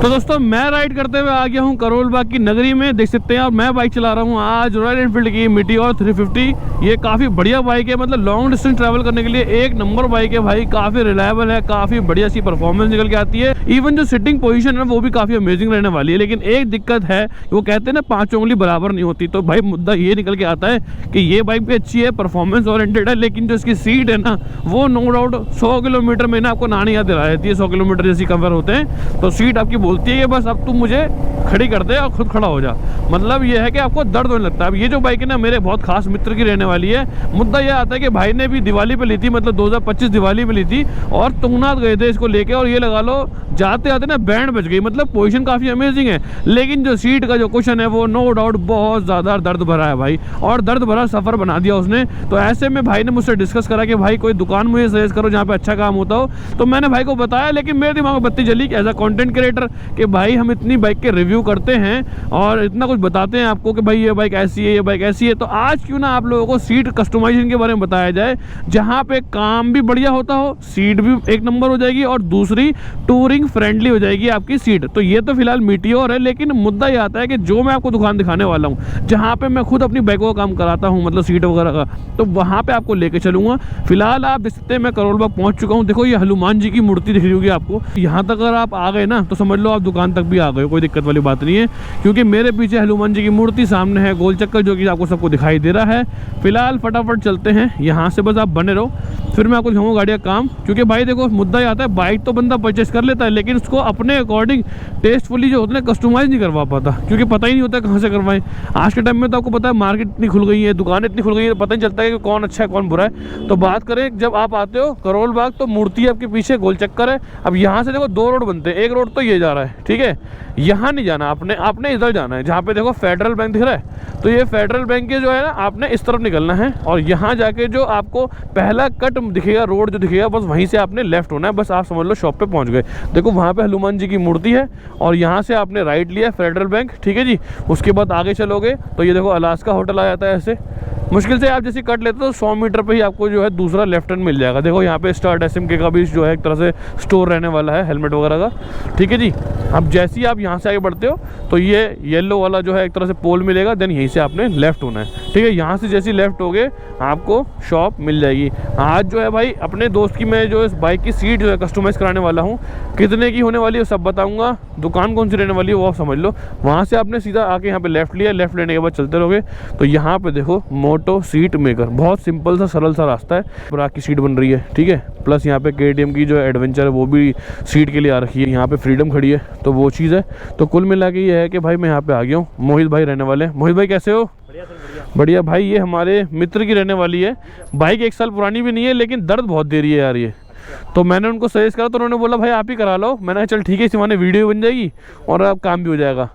तो दोस्तों मैं राइड करते हुए आ गया हूँ करोल बाग की नगरी में, देख सकते हैं। और मैं बाइक चला रहा हूँ आज रॉयल एनफील्ड की मीटियोर 350। ये काफ़ी बढ़िया बाइक है, मतलब लॉन्ग डिस्टेंस ट्रैवल करने के लिए एक नंबर बाइक है भाई। काफ़ी रिलायबल है, काफ़ी बढ़िया सी परफॉर्मेंस निकल के आती है। इवन जो सिटिंग पोजीशन है वो भी काफ़ी अमेजिंग रहने वाली है। लेकिन एक दिक्कत है, वो कहते हैं ना 5 उंगली बराबर नहीं होती। तो भाई मुद्दा ये निकल के आता है कि ये बाइक भी अच्छी है, परफॉर्मेंस ओरिएंटेड है, लेकिन जो इसकी सीट है ना वो नो डाउट 100 किलोमीटर में ना आपको नानी याद दिला देती है। 100 किलोमीटर जैसी कवर होते हैं तो सीट आपकी बोलती है कि बस अब तुम मुझे खड़ी कर दे और खुद खड़ा हो जा। मतलब ये है कि आपको दर्द होने लगता है। अब ये जो बाइक है ना मेरे बहुत खास मित्र की रहने वाली है। मुद्दा ये आता है कि भाई ने भी दिवाली पे ली थी, मतलब 2025 दिवाली में ली थी, और तुंगनाथ गए थे इसको लेके, और ये लगा लो जाते आते ना बैंड बज गई। मतलब पोजीशन काफ़ी अमेजिंग है, लेकिन जो सीट का जो कुशन है वो नो डाउट बहुत ज़्यादा दर्द भरा है भाई, और दर्द भरा सफ़र बना दिया उसने। तो ऐसे में भाई ने मुझसे डिस्कस करा कि भाई कोई दुकान मुझे सजेस्ट करो जहाँ पे अच्छा काम होता हो। तो मैंने भाई को बताया, लेकिन मेरे दिमाग में बत्ती जली एज अ कंटेंट क्रिएटर कि भाई हम इतनी बाइक के रिव्यू करते हैं और इतना कुछ बताते हैं आपको कि भाई ये बाइक ऐसी है, ये बाइक ऐसी है, तो आज क्यों ना आप लोगों को सीट कस्टमाइजेशन के बारे में बताया जाए, जहाँ पे काम भी बढ़िया होता हो, सीट भी एक नंबर हो जाएगी, और दूसरी टूरिंग फ्रेंडली हो जाएगी आपकी सीट। तो ये तो फिलहाल मीटियोर है, लेकिन मुद्दा ये आता है कि जो मैं आपको दुकान दिखाने वाला हूँ, जहाँ पे मैं खुद अपनी बाइकों का काम कराता हूँ, मतलब सीट वगैरह का, तो वहाँ पे आपको लेके चलूंगा। फिलहाल आप देख सकते हैं मैं करोल बाग पहुँच चुका हूँ। देखो ये हनुमान जी की मूर्ति दिख रही होगी आपको। यहाँ तक अगर आप आ गए ना तो समझ लो आप दुकान तक भी आ गए, कोई दिक्कत वाली बात नहीं है, क्योंकि मेरे पीछे हनुमान जी की मूर्ति, सामने है गोल चक्कर जो कि आपको सबको दिखाई दे रहा है। फिलहाल फटाफट चलते हैं यहाँ से, बस आप बने रहो, फिर मैं आपको दिखाऊंगा गाड़ी का काम। क्योंकि भाई देखो मुद्दा ये आता है, बाइक तो बंदा परचेस कर लेता है, लेकिन उसको अपने अकॉर्डिंग टेस्टफुली जो होता है कस्टमाइज नहीं करवा पाता, क्योंकि पता ही नहीं होता कहाँ से करवाएं। आज के टाइम में तो आपको पता है मार्केट इतनी खुल गई है, दुकानें इतनी खुल गई है, पता नहीं चलता है कि कौन अच्छा है कौन बुरा है। तो बात करें जब आप आते हो करोल बाग तो मूर्ति आपके पीछे, गोल चक्कर है। अब यहाँ से देखो 2 रोड बनते हैं, एक रोड तो ये जा रहा है, ठीक है, यहाँ नहीं जाना आपने इधर जाना है, जहाँ पे देखो फेडरल बैंक दिख रहा है, तो ये फेडरल बैंक के जो है ना आपने इस तरफ निकलना है, और यहाँ जाके जो आपको पहला कट दिखेगा, रोड जो दिखेगा, बस वहीं से आपने लेफ्ट होना है। बस आप समझ लो शॉप पे पहुँच गए। देखो वहाँ पे हनुमान जी की मूर्ति है, और यहाँ से आपने राइट लिया फेडरल बैंक, ठीक है जी। उसके बाद आगे चलोगे तो ये देखो अलास्का होटल आ जाता है। ऐसे मुश्किल से आप जैसे कट लेते हो तो 100 मीटर पे ही आपको जो है दूसरा लेफ्ट टर्न मिल जाएगा। देखो यहाँ पे स्टार्ट SMK का भी जो है एक तरह से स्टोर रहने वाला है, हेलमेट वगैरह का, ठीक है जी। अब जैसे ही आप यहाँ से आगे बढ़ते हो तो ये येलो वाला जो है एक तरह से पोल मिलेगा, देन यहीं से आपने लेफ्ट होना है, ठीक है। यहाँ से जैसे लेफ्ट हो गए आपको शॉप मिल जाएगी। आज जो है भाई अपने दोस्त की मैं जो इस बाइक की सीट जो है कस्टमाइज़ कराने वाला हूँ, कितने की होने वाली है सब बताऊँगा, दुकान कौन सी रहने वाली है वो आप समझ लो। वहाँ से आपने सीधा आके यहाँ पे लेफ्ट लिया, लेफ्ट लेने के बाद चलते रहोगे तो यहाँ पे देखो मोटो सीट मेकर, बहुत सिंपल सा सरल सा रास्ता है, ब्राक की सीट बन रही है, ठीक है। प्लस यहाँ पे KTM की जो एडवेंचर है वो भी सीट के लिए आ रखी है, यहाँ पे फ्रीडम खड़ी है, तो वो चीज़ है। तो कुल मिला के ये है कि भाई मैं यहाँ पे आ गया हूँ, मोहित भाई रहने वाले। मोहित भाई कैसे हो? बढ़िया सर, बढ़िया। बढ़िया भाई, ये हमारे मित्र की रहने वाली है बाइक, 1 साल पुरानी भी नहीं है, लेकिन दर्द बहुत दे रही है यार ये। तो मैंने उनको सजेस्ट करा तो उन्होंने बोला भाई आप ही करा लो। मैंने कहा चल ठीक है, इसी बहाने वीडियो बन जाएगी और आप काम भी हो जाएगा।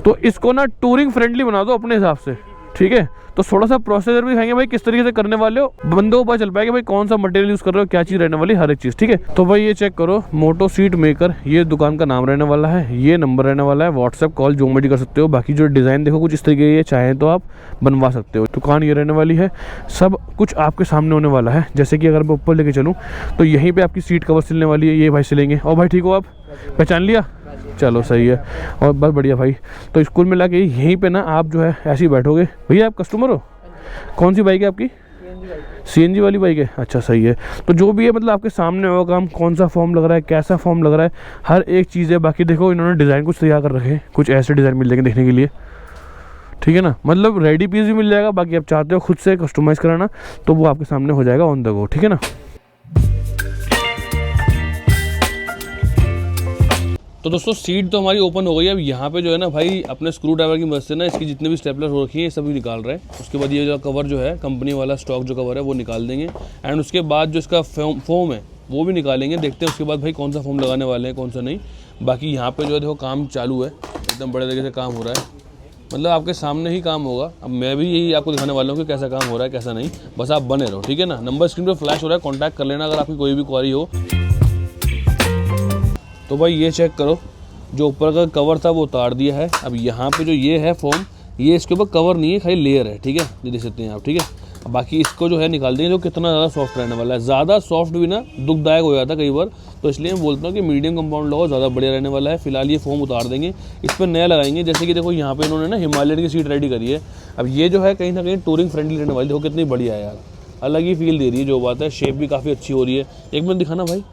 तो इसको ना टूरिंग फ्रेंडली बना दो अपने हिसाब से, ठीक है। तो थोड़ा सा प्रोसीजर भी दिखाएंगे भाई किस तरीके से करने वाले हो, बंदों को पता चल पाएगा भाई कौन सा मटेरियल यूज़ कर रहे हो, क्या चीज़ रहने वाली, हर एक चीज़, ठीक है। तो भाई ये चेक करो, मोटो सीट मेकर, ये दुकान का नाम रहने वाला है, ये नंबर रहने वाला है, व्हाट्सएप कॉल जो मर्जी कर सकते हो। बाकी जो डिज़ाइन देखो कुछ इस तरीके की चाहें तो आप बनवा सकते हो। दुकान ये रहने वाली है, सब कुछ आपके सामने होने वाला है। जैसे कि अगर मैं ऊपर लेके चलूँ तो यहीं पर आपकी सीट कवर सिलने वाली है, ये भाई सिलेंगे। और भाई ठीक हो आप, पहचान लिया, चलो सही है, और बस बढ़िया भाई। तो स्कूल में लाके यहीं पे ना आप जो है ऐसे ही बैठोगे। भैया आप कस्टमर हो? कौन सी बाइक है आपकी? CNG वाली बाइक है, अच्छा सही है। तो जो भी है मतलब आपके सामने होगा काम, कौन सा फॉर्म लग रहा है, कैसा फॉर्म लग रहा है, हर एक चीज़ है। बाकी देखो इन्होंने डिज़ाइन कुछ तैयार कर रखे हैं, कुछ ऐसे डिज़ाइन मिल जाएंगे देखने के लिए, ठीक है ना। मतलब रेडी पीस भी मिल जाएगा। बाकी आप चाहते हो खुद से कस्टमाइज़ कराना तो वो आपके सामने हो जाएगा ऑन द गो, ठीक है ना। तो दोस्तों सीट तो हमारी ओपन हो गई है। अब यहाँ पे जो है ना भाई अपने स्क्रू ड्राइवर की मदद से ना इसकी जितने भी स्टेपलर हो रखी है सभी निकाल रहे हैं। उसके बाद ये जो कवर जो है कंपनी वाला स्टॉक जो कवर है वो निकाल देंगे, एंड उसके बाद जो इसका फोम है वो भी निकालेंगे। देखते हैं उसके बाद भाई कौन सा फोम लगाने वाले हैं कौन सा नहीं। बाकी यहाँ पे जो है देखो काम चालू है, एकदम बड़े तरीके से काम हो रहा है, मतलब आपके सामने ही काम होगा। अब मैं भी यही आपको दिखाने वाला हूँ कि कैसा काम हो रहा है कैसा नहीं, बस आप बने रहो, ठीक है ना। नंबर स्क्रीन पर फ्लैश हो रहा है, कॉन्टैक्ट कर लेना अगर आपकी कोई भी क्वारी हो। तो भाई ये चेक करो, जो ऊपर का कवर था वो उतार दिया है। अब यहाँ पे जो ये है फोम, ये इसके ऊपर कवर नहीं है, खाली लेयर है, ठीक है, ये देख सकते हैं आप, ठीक है। बाकी इसको जो है निकाल देंगे, जो कितना ज़्यादा सॉफ्ट रहने वाला है। ज़्यादा सॉफ्ट भी ना दुखदायक हो जाता है कई बार, तो इसलिए मैं बोलता हूँ कि मीडियम कंपाउंड लगाओ, ज़्यादा बढ़िया रहने वाला है। फिलहाल ये फोम उतार देंगे, इस पर नया लगाएंगे। जैसे कि देखो यहाँ पे इन्होंने ना हिमालयन की सीट रेडी करी है। अब ये जो है कहीं ना कहीं टूरिंग फ्रेंडली रहने वाली, देखो कितनी बढ़िया है यार, अलग ही फील दे रही है। जो बात है शेप भी काफ़ी अच्छी हो रही है। एक मिनट दिखाना भाई।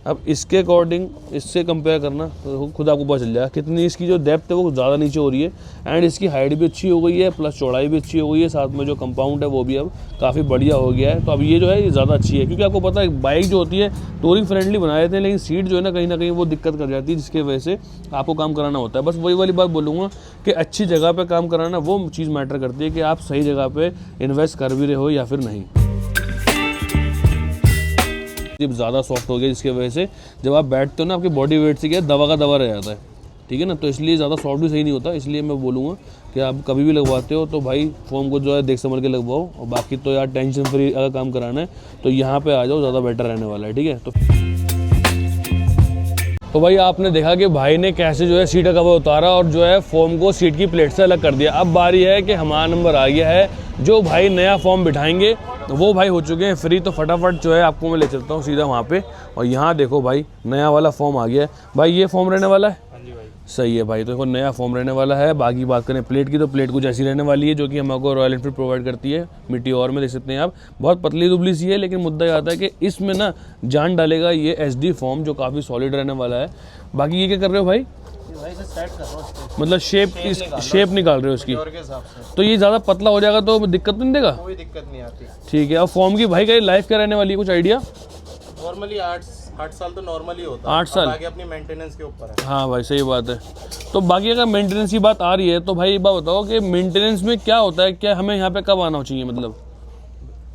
अब इसके अकॉर्डिंग इससे कंपेयर करना तो खुद आपको पता चल जाएगा कितनी इसकी जो डेप्थ है वो ज़्यादा नीचे हो रही है। एंड इसकी हाइट भी अच्छी हो गई है, प्लस चौड़ाई भी अच्छी हो गई है। साथ में जो कंपाउंड है वो भी अब काफ़ी बढ़िया हो गया है। तो अब ये जो है ये ज़्यादा अच्छी है, क्योंकि आपको पता है बाइक जो होती है टूरिंग फ्रेंडली बना देते हैं, लेकिन सीट जो है ना कहीं वो दिक्कत कर जाती है, जिसकी वजह से आपको काम कराना होता है। बस वही वाली बात बोलूँगा कि अच्छी जगह पर काम कराना वो चीज़ मैटर करती है कि आप सही जगह पर इन्वेस्ट कर भी रहे हो या फिर नहीं। जब ज़्यादा सॉफ्ट हो गया, जिसकी वजह से जब आप बैठते हो ना आपकी बॉडी वेट से क्या दवा का दवा रह जाता है, ठीक है ना। तो इसलिए ज़्यादा सॉफ्ट भी सही नहीं होता। इसलिए मैं बोलूँगा कि आप कभी भी लगवाते हो तो भाई फोम को जो है देख समझ के लगवाओ। और बाकी तो यार टेंशन फ्री अगर काम कराना है तो यहाँ पे आ जाओ, ज़्यादा बेटर रहने वाला है, ठीक है। तो भाई आपने देखा कि भाई ने कैसे जो है सीट का कवर उतारा और जो है फोम को सीट की प्लेट से अलग कर दिया। अब बारी है कि हमारा नंबर आ गया है, जो भाई नया फोम बिठाएंगे वो भाई हो चुके हैं फ्री। तो फटाफट जो है आपको मैं ले चलता हूँ सीधा वहाँ पे। और यहाँ देखो भाई नया वाला फॉर्म आ गया है। भाई ये फॉर्म रहने वाला है, सही है भाई। तो देखो नया फॉर्म रहने वाला है। बाकी बात करें प्लेट की, तो प्लेट कुछ ऐसी रहने वाली है जो कि हमको रॉयल एनफील्ड प्रोवाइड करती है। मीटियोर में देख सकते हैं आप, बहुत पतली दुबली सी है, लेकिन मुद्दा ये आता है कि इसमें ना जान डालेगा ये एसडी फॉर्म, जो काफ़ी सॉलिड रहने वाला है। बाकी ये क्या कर रहे हो भाई? मतलब शेप निकाल रहे हो इसकी, तो ये ज़्यादा पतला हो जाएगा तो दिक्कत नहीं देगा? कोई दिक्कत नहीं आती। ठीक है। और फॉर्म की भाई का लाइफ क्या रहने वाली है, कुछ आइडिया? नॉर्मली 8 साल तो नॉर्मली होता है। 8 साल आगे अपनी मेंटेनेंस के ऊपर है। हाँ भाई सही बात है। तो बाकी अगर मेंटेनेंस की बात आ रही है तो भाई एक बात बताओ कि मेंटेनेंस में क्या होता है, क्या हमें यहाँ पे कब आना चाहिए? मतलब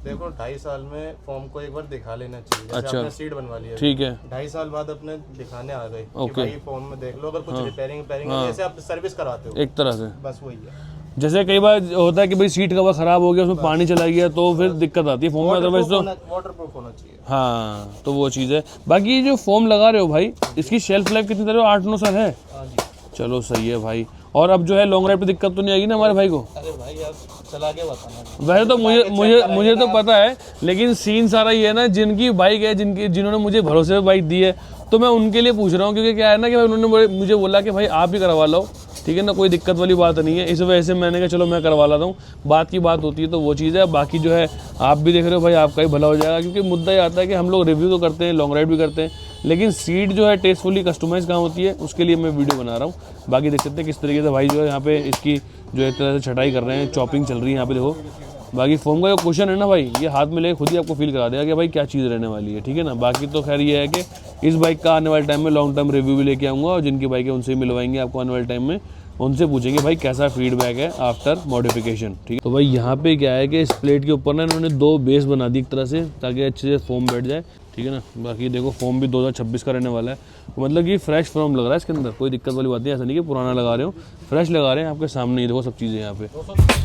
देखो 2.5 साल में फॉर्म को एक बार दिखा लेना चाहिए। जैसे अच्छा, आपने सीट बनवा लिया, ठीक है। 2.5 साल बाद अपने दिखाने आ गए कि ओके। भाई फॉर्म में देख लो, अगर कुछ रिपेयरिंग जैसे आप सर्विस कराते हो एक तरह से, बस वही है। जैसे कई बार होता है कि भाई सीट कवर खराब हो गया, उसमें पानी चला गया, तो फिर दिक्कत आती है फॉर्म में। अदरवाइज तो वाटरप्रूफ होना चाहिए। हाँ, तो वो चीज़ है। बाकी ये जो फॉर्म लगा रहे हो भाई, इसकी शेल्फ लाइफ कितनी तरह 8-9 साल है? हाँ जी। चलो सही है भाई। और अब जो है लॉन्ग राइड पे दिक्कत तो नहीं आएगी ना हमारे भाई को? अरे भाई आप चला के बताना। वैसे तो मुझे तो पता है, लेकिन सीन सारा ये है ना, जिनकी बाइक है, जिन्होंने मुझे भरोसे पे बाइक दी है, तो मैं उनके लिए पूछ रहा हूँ। क्योंकि क्या है ना कि भाई उन्होंने मुझे बोला कि भाई आप ही करवा लो, ठीक है ना, कोई दिक्कत वाली बात नहीं है। इस वजह से मैंने कहा चलो मैं करवा लाता हूँ। बात की बात होती है तो वो चीज़ है। बाकी जो है आप भी देख रहे हो भाई, आपका ही भला हो जाएगा। क्योंकि मुद्दा ये आता है कि हम लोग रिव्यू तो करते हैं, लॉन्ग राइड भी करते हैं, लेकिन सीट जो है टेस्टफुली कस्टमाइज़ कहाँ होती है, उसके लिए मैं वीडियो बना रहा हूँ। बाकी देख सकते हैं किस तरीके से भाई जो है यहाँ पे इसकी जो एक तरह से छटाई कर रहे हैं, चॉपिंग चल रही है यहाँ पे देखो। बाकी फोम का जो क्वेश्चन है ना भाई, ये हाथ में लेके खुद ही आपको फील करा देगा कि भाई क्या चीज़ रहने वाली है, ठीक है ना। बाकी तो खैर ये है कि इस बाइक का आने वाले टाइम में लॉन्ग टर्म रिव्यू भी लेके आऊँगा, और जिनकी बाइक है उनसे मिलवाएंगे आपको आने वाले टाइम में। उनसे पूछेंगे भाई कैसा फीडबैक है आफ्टर मॉडिफिकेशन, ठीक है। तो भाई यहाँ पे क्या है कि इस प्लेट के ऊपर ना इन्होंने 2 बेस बना दी एक तरह से, ताकि अच्छे से फोम बैठ जाए, ठीक है ना। बाकी देखो फोम भी 2026 का रहने वाला है, मतलब कि फ्रेश फोम लग रहा है इसके अंदर, कोई दिक्कत वाली बात नहीं। ऐसा नहीं कि पुराना लगा रहे हो, फ्रेश लगा रहे हैं। आपके सामने ही देखो सब चीज़ें यहाँ पे,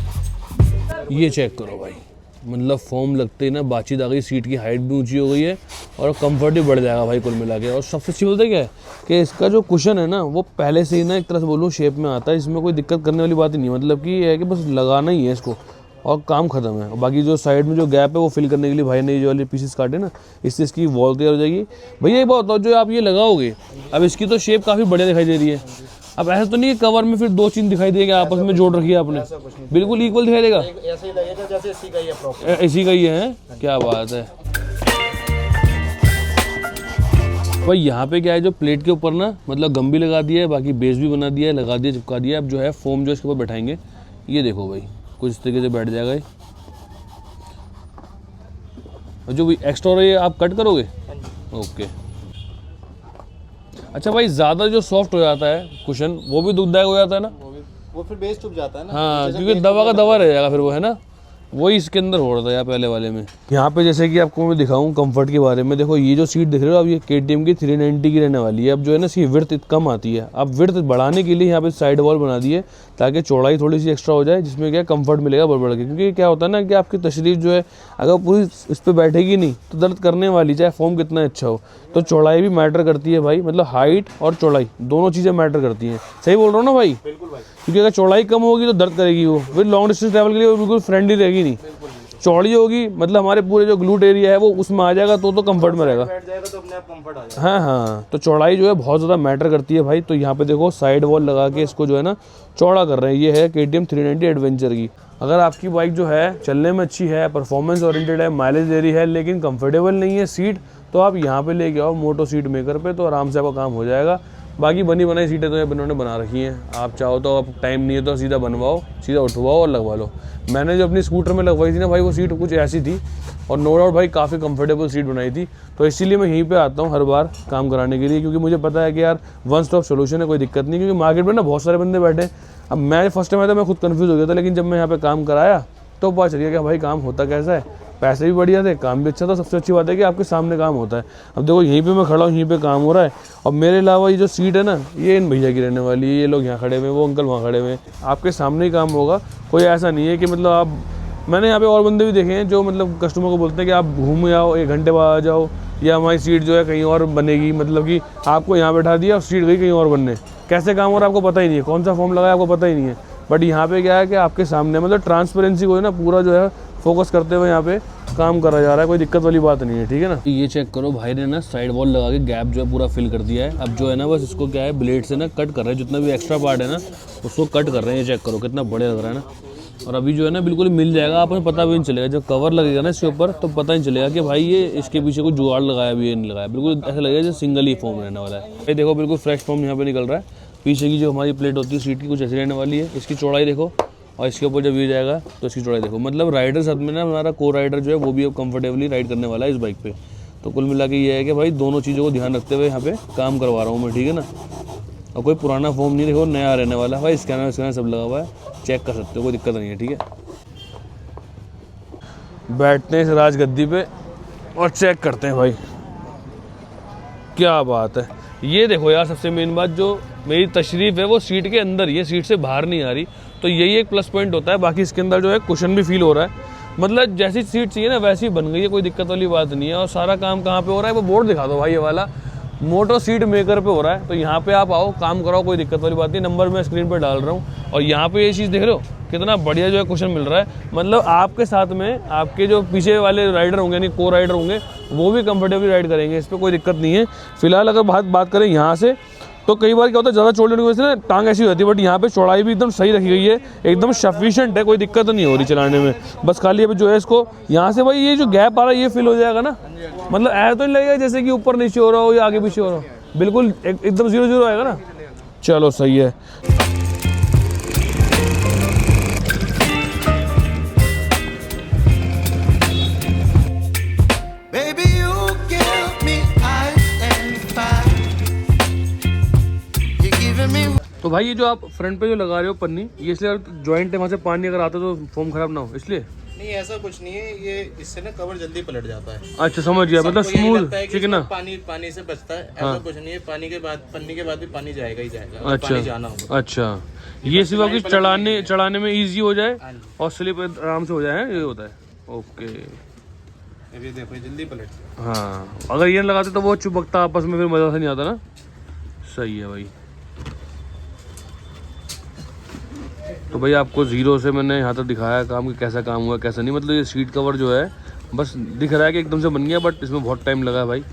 ये चेक करो भाई। मतलब फोम लगते ही ना बातचीत आ गई, सीट की हाइट भी ऊंची हो गई है और कंफर्ट भी बढ़ जाएगा भाई कुल मिला के। और सबसे अच्छी बात है क्या है कि इसका जो कुशन है ना वो पहले से ही ना एक तरह से बोलूँ शेप में आता है। इसमें कोई दिक्कत करने वाली बात ही नहीं, मतलब कि ये है कि बस लगाना ही है इसको और काम खत्म है। और बाकी जो साइड में जो गैप है वो फिल करने के लिए भाई ने ये जो वाले पीसेस काटे ना, इससे इसकी वॉल तैयार हो जाएगी। भैया एक बात बताओ, जो आप ये लगाओगे अब इसकी तो शेप काफ़ी बढ़िया दिखाई दे रही है। अब ऐसा तो नहीं कि कवर में फिर 2 चीज़ दिखाई देगा आपस में जोड़ रखी है आपने, बिल्कुल इक्वल दिखाई देगा, ऐसे ही लगेगा जैसे इसी का ही है प्रॉपर। इसी का ही है, क्या बात है भाई। यहाँ पे क्या है, जो प्लेट के ऊपर ना मतलब गम भी लगा दिया है, बाकी बेस भी बना दिया है, लगा दिया, चिपका दिया। अब जो है फोम जो इसके ऊपर बैठाएंगे, ये देखो भाई कुछ इस तरीके से बैठ जाएगा ये। और जो भी एक्स्ट्रा हो रही है आप कट करोगे, ओके। अच्छा भाई, ज़्यादा जो सॉफ्ट हो जाता है कुशन वो भी दुखदायक हो जाता है ना, वो फिर बेस चुभ जाता है ना। हाँ, क्योंकि दवा का दवा रह जाएगा फिर वो, है ना। वही इसके अंदर हो रहा था यार पहले वाले में। यहाँ पे जैसे कि आपको मैं दिखाऊं कंफर्ट के बारे में, देखो ये जो सीट दिख रही हो अब ये KTM की 390 की रहने वाली है। अब जो है ना इसकी विड्थ कम आती है, अब विड्थ बढ़ाने के लिए यहाँ पे साइड वॉल बना दी है ताकि चौड़ाई थोड़ी सी एक्स्ट्रा हो जाए, जिसमें क्या कंफर्ट मिलेगा बढ़ के। क्योंकि क्या होता है ना कि आपकी तशरीफ जो है अगर पूरी इस पर बैठेगी नहीं तो दर्द करने वाली, चाहे फॉर्म कितना अच्छा हो। तो चौड़ाई भी मैटर करती है भाई, मतलब हाइट और चौड़ाई दोनों चीज़ें मैटर करती हैं। सही बोल रहा हूँ ना भाई? बिल्कुल भाई। क्योंकि अगर चौड़ाई कम होगी तो दर्द करेगी वो, फिर लॉन्ग डिस्टेंस ट्रैवल के लिए वो बिल्कुल फ्रेंडली रहेगी नहीं। चौड़ी होगी मतलब हमारे पूरे जो ग्लूट एरिया है वो उसमें आ जाएगा तो कंफर्ट में रहेगा। बैठ जाएगा तो अपने आप कंफर्ट आ जाएगा। हाँ हाँ, तो चौड़ाई जो है बहुत ज़्यादा मैटर करती है भाई। तो यहाँ पे देखो साइड वॉल लगा के इसको जो है ना चौड़ा कर रहे हैं। ये है KTM 390 एडवेंचर की। अगर आपकी बाइक जो है चलने में अच्छी है, परफॉर्मेंस ओरिएंटेड है, माइलेज दे रही है, लेकिन कंफर्टेबल नहीं है सीट, तो आप यहाँ पे लेके आओ मोटो सीट मेकर पे, तो आराम से आपका काम हो जाएगा। बाकी बनी बनाई सीटें तो इन्होंने बना रखी हैं, आप चाहो तो आप टाइम नहीं है तो सीधा बनवाओ, सीधा उठवाओ और लगवा लो। मैंने जो अपनी स्कूटर में लगवाई थी ना भाई, वो सीट कुछ ऐसी थी और नो डाउट भाई काफ़ी कंफर्टेबल सीट बनाई थी। तो इसीलिए मैं यहीं पे आता हूँ हर बार काम कराने के लिए, क्योंकि मुझे पता है कि यार वन स्टॉप सोल्यूशन है, कोई दिक्कत नहीं। क्योंकि मार्केट में ना बहुत सारे बंदे बैठे हैं। अब मैं फर्स्ट टाइम आया था मैं खुद कन्फ्यूज़ हो गया था, लेकिन जब मैं यहाँ पे काम कराया तो पता चल गया कि भाई काम होता कैसा है, पैसे भी बढ़िया थे, काम भी अच्छा था। सबसे अच्छी बात है कि आपके सामने काम होता है। अब देखो यहीं पे मैं खड़ा हूँ, यहीं पे काम हो रहा है, और मेरे अलावा ये जो सीट है ना ये इन भैया की रहने वाली है। ये लोग यहाँ खड़े हुए, वो अंकल वहाँ खड़े हुए, आपके सामने ही काम होगा। कोई ऐसा नहीं है कि मतलब आप, मैंने यहाँ पे और बंदे भी देखे हैं जो मतलब कस्टमर को बोलते हैं कि आप घूम आओ, 1 घंटे बाद आ जाओ, या हमारी सीट जो है कहीं और बनेगी, मतलब कि आपको यहाँ बैठा दिया और सीट गई कहीं और बनने। कैसे काम हो रहा है आपको पता ही नहीं है, कौन सा फॉर्म लगाया आपको पता ही नहीं है। बट यहाँ पे क्या है कि आपके सामने मतलब ट्रांसपेरेंसी को है ना पूरा जो है फोकस करते हुए यहाँ पे काम करा जा रहा है, कोई दिक्कत वाली बात नहीं है, ठीक है ना। ये चेक करो भाई ने ना साइड वॉल लगा के गैप जो है पूरा फिल कर दिया है। अब जो है ना बस इसको क्या है ब्लेड से ना कट कर रहे हैं, जितना भी एक्स्ट्रा पार्ट है ना उसको कट कर रहे हैं। ये चेक करो कितना बढ़िया लग रहा है ना। और अभी जो है ना बिल्कुल मिल जाएगा, आपको पता भी नहीं चलेगा। जब कवर लगेगा ना इसके ऊपर तो पता नहीं चलेगा कि भाई ये इसके पीछे कोई जुगाड़ लगाया भी है नहीं लगाया। बिल्कुल ऐसा लगेगा जैसे सिंगल ही फॉर्म रहने वाला है। ये देखो बिल्कुल फ्रेश फॉर्म यहाँ पे निकल रहा है। पीछे की जो हमारी प्लेट होती है सीट की कुछ ऐसी रहने वाली है। इसकी चौड़ाई देखो, और इसके ऊपर जब ये जाएगा तो इसकी चौड़ाई देखो। मतलब राइडर साथ में ना हमारा को राइडर जो है वो भी अब कंफर्टेबली राइड करने वाला है इस बाइक पे। तो कुल मिला के ये है कि भाई दोनों चीज़ों को ध्यान रखते हुए यहाँ पे काम करवा रहा हूँ मैं, ठीक है ना। और कोई पुराना फॉर्म नहीं, देखो नया रहने वाला है भाई। स्कैनर सब लगा हुआ है, चेक कर सकते हो, कोई दिक्कत नहीं है, ठीक है। बैठते हैं इस राजगद्दी पे और चेक करते हैं भाई क्या बात है। ये देखो यार सबसे मेन बात जो मेरी तशरीफ है वो सीट के अंदर ही है, सीट से बाहर नहीं आ रही। तो यही एक प्लस पॉइंट होता है। बाकी इसके अंदर जो है कुशन भी फील हो रहा है, मतलब जैसी सीट चाहिए ना वैसी बन गई है, कोई दिक्कत वाली बात नहीं है। और सारा काम कहाँ पे हो रहा है वो बोर्ड दिखा दो भाई, ये वाला मोटो सीट मेकर पे हो रहा है। तो यहाँ पे आप आओ काम कराओ, कोई दिक्कत वाली बात नहीं। नंबर मैं स्क्रीन पर डाल रहा हूँ। और यहाँ पे ये चीज़ देख रहे हो कितना बढ़िया जो है कुशन मिल रहा है। मतलब आपके साथ में आपके जो पीछे वाले राइडर होंगे यानी को राइडर होंगे वो भी कंफर्टेबली राइड करेंगे, इस पर कोई दिक्कत नहीं है। फिलहाल अगर बात करें यहाँ से तो कई बार क्या होता है ज़्यादा चौड़े की वजह से ना टांग ऐसी होती है, बट यहाँ पे चौड़ाई भी एकदम सही रखी गई है, एकदम सफिशिएंट है, कोई दिक्कत नहीं हो रही चलाने में। बस खाली अभी जो है इसको यहाँ से भाई ये जो गैप आ रहा है ये फिल हो जाएगा ना, मतलब ऐसा तो नहीं लगेगा जैसे कि ऊपर नीचे हो रहा हो या आगे पीछे हो रहा हो, बिल्कुल एकदम 0-0 आएगा ना। चलो सही है। तो भाई ये जो आप फ्रंट पे जो लगा रहे हो पन्नी, ये इसलिए जॉइंट है वहाँ से पानी अगर आता तो फोम खराब ना हो इसलिए? नहीं ऐसा कुछ नहीं है, ये इससे ना कवर जल्दी पलट जाता है। अच्छा समझ गया, मतलब स्मूथ चिकना पानी से बचता है। ऐसा कुछ नहीं है, पानी के बाद पन्नी के बाद भी पानी जाएगा ही जाएगा। अच्छा पानी जाना होगा। अच्छा, ये सिर्फ आपकी चढ़ाने में इजी हो जाए और स्लिप आराम से हो जाए, ये होता है। ओके अभी देखो जल्दी पलट। हाँ अगर ये लगाते तो वो चिपकता आपस में, फिर मजा से नहीं आता ना। सही है भाई। तो भाई आपको जीरो से मैंने यहाँ तक दिखाया काम कि कैसा काम हुआ कैसा नहीं। मतलब ये सीट कवर जो है बस दिख रहा है कि एकदम से बन गया, बट इसमें बहुत टाइम लगा है भाई।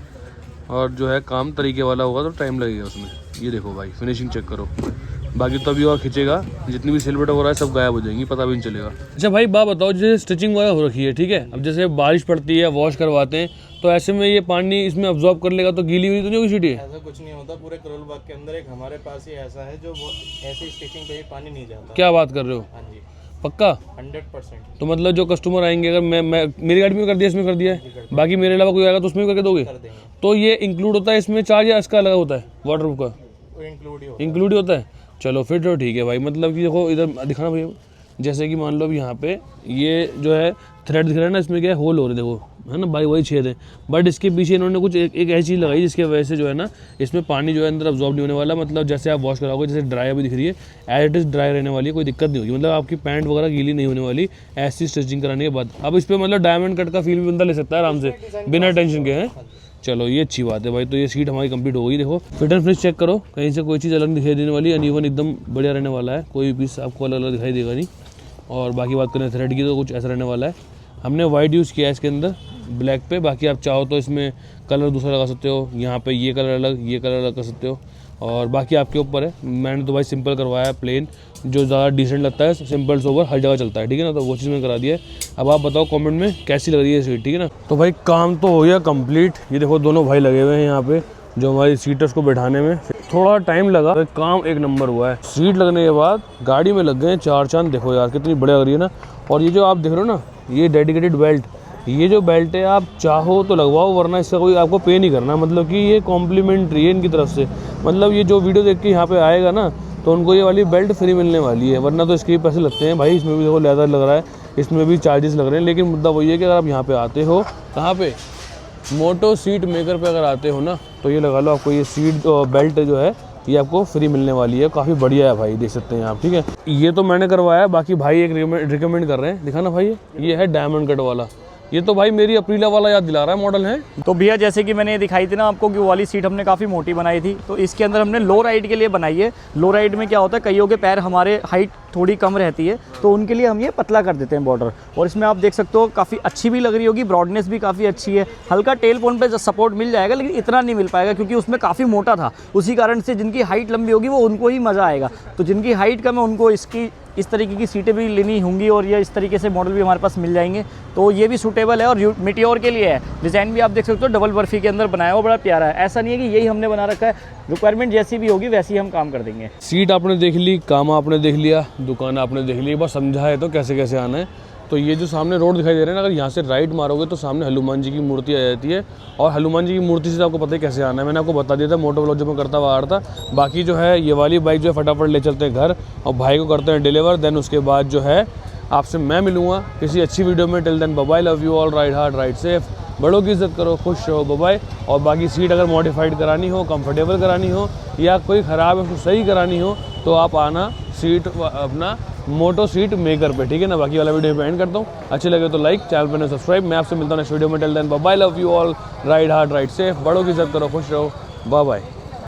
और जो है काम तरीके वाला होगा तो टाइम लगेगा उसमें। ये देखो भाई फिनिशिंग चेक करो, बाकी तो अभी और खींचेगा, जितनी भी सिलवट हो रहा है सब गायब हो जाएंगी, पता भी नहीं चलेगा। अच्छा भाई बात बताओ, जैसे स्टिचिंग वगैरह हो रखी है ठीक है, अब जैसे बारिश पड़ती है वॉश करवाते हैं तो ऐसे में ये पानी इसमें अब्जॉर्ब कर लेगा तो गीली हुई तो नहीं होगी सीटें? ऐसा कुछ नहीं होता। पूरे करोल बाग के अंदर एक हमारे पास ही ऐसा है जो ऐसी स्टिचिंग पे ही पानी नहीं जाता। क्या बात कर रहे हो? हाँ जी पक्का 100%। तो मतलब जो कस्टमर आएंगे, अगर मैं मेरी गाड़ी में कर दिया इसमें कर दिया है, बाकी मेरे अलावा कोई आएगा तो उसमें भी करके दोगे? कर देंगे। तो ये इंक्लूड होता है इसमें चार्ज या इसका अलग होता है वाटरप्रूफ का? इंक्लूड ही होता है। चलो फिर तो ठीक है भाई। मतलब कि देखो इधर दिखाना भैया, जैसे कि मान लो अब यहाँ पे ये जो है थ्रेड दिख रहा है ना, इसमें क्या है होल हो रहे देखो है ना भाई, वही छेद है। बट इसके पीछे इन्होंने कुछ एक ऐसी चीज़ लगाई जिसकी वजह से जो है ना इसमें पानी जो है अंदर अब्जॉर्ब नहीं होने वाला। मतलब जैसे आप वॉश कराओगे, जैसे ड्राई अभी दिख रही है एज इट इज़ ड्राई रहने वाली है, कोई दिक्कत नहीं होगी। मतलब आपकी पैंट वगैरह गीली नहीं होने वाली ऐसी स्टिचिंग कराने के बाद। अब इस पर मतलब डायमंड कट का फील भी बंदा ले सकता है आराम से बिना टेंशन के हैं। चलो ये अच्छी बात है भाई। तो ये सीट हमारी कंप्लीट हो गई। देखो फिट एंड फिनिश चेक करो, कहीं से कोई चीज़ अलग दिखाई देने वाली, अनइवन एकदम बढ़िया रहने वाला है, कोई पीस आपको अलग अलग दिखाई देगा नहीं। और बाकी बात करें थ्रेड की तो कुछ ऐसा रहने वाला है। हमने वाइट यूज़ किया है इसके अंदर ब्लैक पे, बाकी आप चाहो तो इसमें कलर दूसरा लगा सकते हो, यहाँ पे ये कलर अलग कर सकते हो, और बाकी आपके ऊपर है। मैंने तो भाई सिंपल करवाया है, प्लेन, जो ज़्यादा डिसेंट लगता है, सिंपल सोबर हर जगह चलता है, ठीक है ना। तो वो चीज़ मैंने करा दिया है। अब आप बताओ कमेंट में कैसी लग रही है सीट, ठीक है ना। तो भाई काम तो हो गया कंप्लीट। ये देखो दोनों भाई लगे हुए हैं यहाँ पे, जो हमारी सीट है उसको बैठाने में थोड़ा टाइम लगा, तो काम एक नंबर हुआ है। सीट लगने के बाद गाड़ी में लग गए हैं 4 चांद। देखो यार कितनी बढ़िया लग रही है ना। और ये जो आप देख रहे हो ना, ये डेडिकेटेड बेल्ट, ये जो बेल्ट है आप चाहो तो लगवाओ, वरना इसका कोई आपको पे नहीं करना, मतलब कि ये कॉम्प्लीमेंट्री है इनकी तरफ से। मतलब ये जो वीडियो देख के यहाँ पे आएगा ना, तो उनको ये वाली बेल्ट फ्री मिलने वाली है, वरना तो इसके पैसे लगते हैं भाई। इसमें भी देखो लेदर लग रहा है, इसमें भी चार्जेस लग रहे हैं। लेकिन मुद्दा वही है कि अगर आप यहाँ पे आते हो, कहाँ पे, मोटो सीट मेकर पे अगर आते हो ना, तो ये लगा लो आपको ये सीट बेल्ट जो है ये आपको फ्री मिलने वाली है। काफ़ी बढ़िया है भाई, देख सकते हैं आप, ठीक है। ये तो मैंने करवाया, बाकी भाई एक रिकमेंड कर रहे हैं, दिखा ना भाई, ये है डायमंड कट वाला। ये तो भाई मेरी अप्रीला वाला याद दिला रहा है मॉडल है। तो भैया जैसे कि मैंने दिखाई थी ना आपको कि वो वाली सीट हमने काफ़ी मोटी बनाई थी, तो इसके अंदर हमने लो राइड के लिए बनाई है। लो राइड में क्या होता है, कईयों के पैर हमारे हाइट थोड़ी कम रहती है, तो उनके लिए हम ये पतला कर देते हैं बॉर्डर। और इसमें आप देख सकते हो काफ़ी अच्छी भी लग रही होगी, ब्रॉडनेस भी काफ़ी अच्छी है। हल्का टेल पोन पे सपोर्ट मिल जाएगा, लेकिन इतना नहीं मिल पाएगा क्योंकि उसमें काफ़ी मोटा था। उसी कारण से जिनकी हाइट लंबी होगी वो उनको ही मज़ा आएगा, तो जिनकी हाइट कम है उनको इस तरीके की सीटें भी लेनी होंगी, और ये इस तरीके से मॉडल भी हमारे पास मिल जाएंगे। तो ये भी सूटेबल है और मीटियोर के लिए है। डिज़ाइन भी आप देख सकते हो डबल बर्फी के अंदर बनाया हुआ, बड़ा प्यारा है। ऐसा नहीं है कि यही हमने बना रखा है, रिक्वायरमेंट जैसी भी होगी वैसी हम काम कर देंगे। सीट आपने देख ली, काम आपने देख लिया, दुकान आपने देख ली, बस समझा है तो कैसे कैसे आना है। तो ये जो सामने रोड दिखाई दे रहा है ना, अगर यहाँ से राइट मारोगे तो सामने हनुमान जी की मूर्ति आ जाती है, और हनुमान जी की मूर्ति से आपको पता है कैसे आना है, मैंने आपको बता दिया था मोटो व्लॉग जो मैं करता हुआ आ रहा था। बाकी जो है ये वाली बाइक जो है फटाफट ले चलते हैं घर और भाई को करते हैं डिलीवर। देन उसके बाद जो है आपसे मैं मिलूँगा किसी अच्छी वीडियो में। Till then bye bye, love you all, ride hard ride safe, बड़ों की इज्जत करो, खुश रहो, बाय बाय। और बाकी सीट अगर मॉडिफाइड करानी हो, कंफर्टेबल करानी हो, या कोई ख़राब है उसको सही करानी हो, तो आप आना सीट अपना मोटो सीट मेकर पे, ठीक है ना। बाकी वाला वीडियो पे एंड करता हूँ, अच्छे लगे तो लाइक, चैनल पर सब्सक्राइब। मैं आपसे मिलता हूँ नेक्स्ट वीडियो में। Till then bye bye, love you all, ride hard ride safe, बड़ों की इज्जत करो, खुश रहो, बाय बाय।